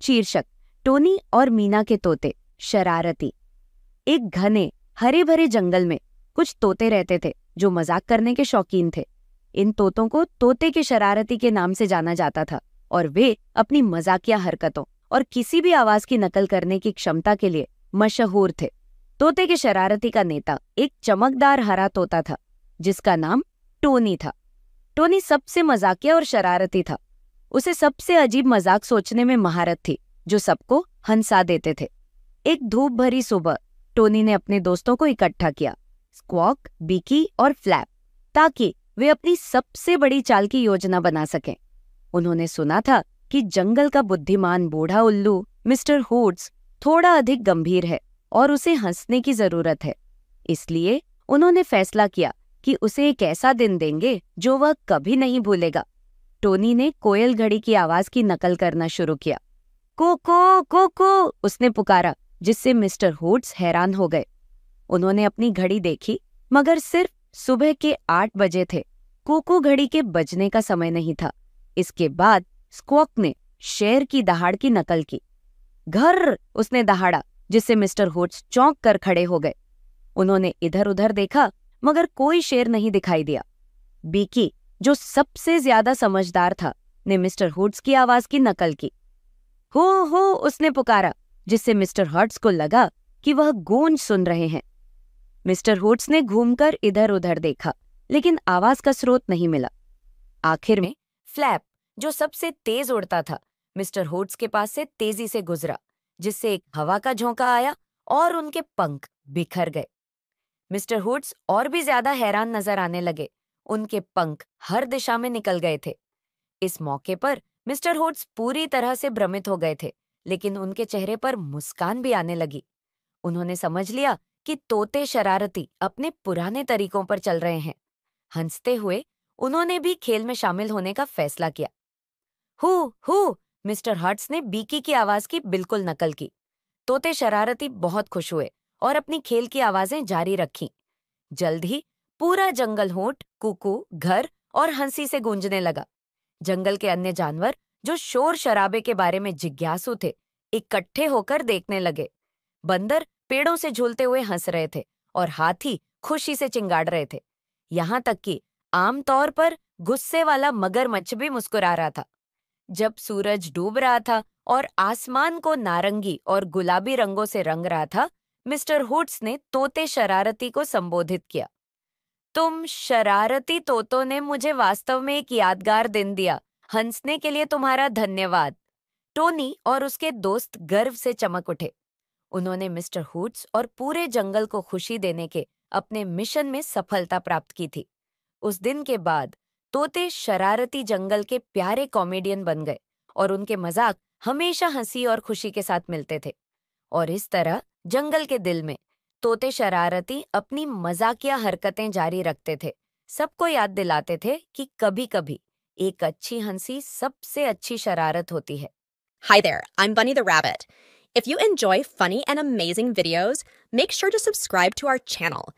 शीर्षक टोनी और मीना के तोते शरारती। एक घने हरे भरे जंगल में कुछ तोते रहते थे जो मजाक करने के शौकीन थे। इन तोतों को तोते के शरारती के नाम से जाना जाता था और वे अपनी मजाकिया हरकतों और किसी भी आवाज की नकल करने की क्षमता के लिए मशहूर थे। तोते के शरारती का नेता एक चमकदार हरा तोता था जिसका नाम टोनी था। टोनी सबसे मजाकिया और शरारती था। उसे सबसे अजीब मजाक सोचने में महारत थी जो सबको हंसा देते थे। एक धूप भरी सुबह टोनी ने अपने दोस्तों को इकट्ठा किया, स्क्वॉक, बीकी और फ्लैप, ताकि वे अपनी सबसे बड़ी चाल की योजना बना सकें। उन्होंने सुना था कि जंगल का बुद्धिमान बूढ़ा उल्लू मिस्टर हूड्स थोड़ा अधिक गंभीर है और उसे हंसने की जरूरत है। इसलिए उन्होंने फैसला किया कि उसे एक ऐसा दिन देंगे जो वह कभी नहीं भूलेगा। टोनी ने कोयल घड़ी की आवाज की नकल करना शुरू किया। कोको कोको, उसने पुकारा, जिससे मिस्टर हूड्स हैरान हो गए। उन्होंने अपनी घड़ी देखी मगर सिर्फ सुबह के 8 बजे थे। कोको घड़ी के बजने का समय नहीं था। इसके बाद स्क्वॉक ने शेर की दहाड़ की नकल की। घर, उसने दहाड़ा, जिससे मिस्टर हूड्स चौंक कर खड़े हो गए। उन्होंने इधर उधर देखा मगर कोई शेर नहीं दिखाई दिया। बीकी, जो सबसे ज्यादा समझदार था, ने मिस्टर हूड्स की आवाज की नकल की। हो, उसने पुकारा, जिससे मिस्टर हर्ट्स को लगा कि वह गूंज सुन रहे हैं। मिस्टर हूड्स ने घूमकर इधर उधर देखा लेकिन आवाज का स्रोत नहीं मिला। आखिर में फ्लैप, जो सबसे तेज उड़ता था, मिस्टर हूड्स के पास से तेजी से गुजरा, जिससे एक हवा का झोंका आया और उनके पंख बिखर गए। मिस्टर हूड्स और भी ज्यादा हैरान नजर आने लगे। उनके पंख हर दिशा में निकल गए थे। इस मौके पर मिस्टर हूड्स पूरी तरह से भ्रमित हो गए थे, लेकिन उनके चेहरे पर मुस्कान भी आने लगी। उन्होंने समझ लिया कि तोते शरारती अपने पुराने तरीकों पर चल रहे हैं। हंसते हुए उन्होंने भी खेल में शामिल होने का फैसला किया। हु, मिस्टर हर्ट्स ने बीकी की आवाज की बिल्कुल नकल की। तोते शरारती बहुत खुश हुए और अपनी खेल की आवाजें जारी रखीं। जल्द ही पूरा जंगल होंठ, कुकू, घर और हंसी से गूंजने लगा। जंगल के अन्य जानवर जो शोर शराबे के बारे में जिज्ञासु थे, इकट्ठे होकर देखने लगे। बंदर पेड़ों से झूलते हुए हंस रहे थे और हाथी खुशी से चिंगाड़ रहे थे। यहाँ तक कि आमतौर पर गुस्से वाला मगरमच्छ भी मुस्कुरा रहा था। जब सूरज डूब रहा था और आसमान को नारंगी और गुलाबी रंगों से रंग रहा था, मिस्टर हूड्स ने तोते शरारती को संबोधित किया। तुम शरारती तोतों ने मुझे वास्तव में एक यादगार दिन दिया। हंसने के लिए तुम्हारा धन्यवाद। टोनी और उसके दोस्त गर्व से चमक उठे। उन्होंने मिस्टर हूड्स और पूरे जंगल को खुशी देने के अपने मिशन में सफलता प्राप्त की थी। उस दिन के बाद तोते शरारती जंगल के प्यारे कॉमेडियन बन गए और उनके मजाक हमेशा हंसी और खुशी के साथ मिलते थे। और इस तरह जंगल के दिल में तोते शरारती अपनी मजाकिया हरकतें जारी रखते थे, सबको याद दिलाते थे कि कभी-कभी एक अच्छी हंसी सबसे अच्छी शरारत होती है। Hi there, I'm Bunny the Rabbit. If you enjoy funny and amazing videos, make sure to subscribe to our channel.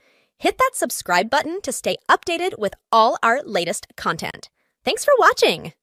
Hit that subscribe button to stay updated with all our latest content. Thanks for watching!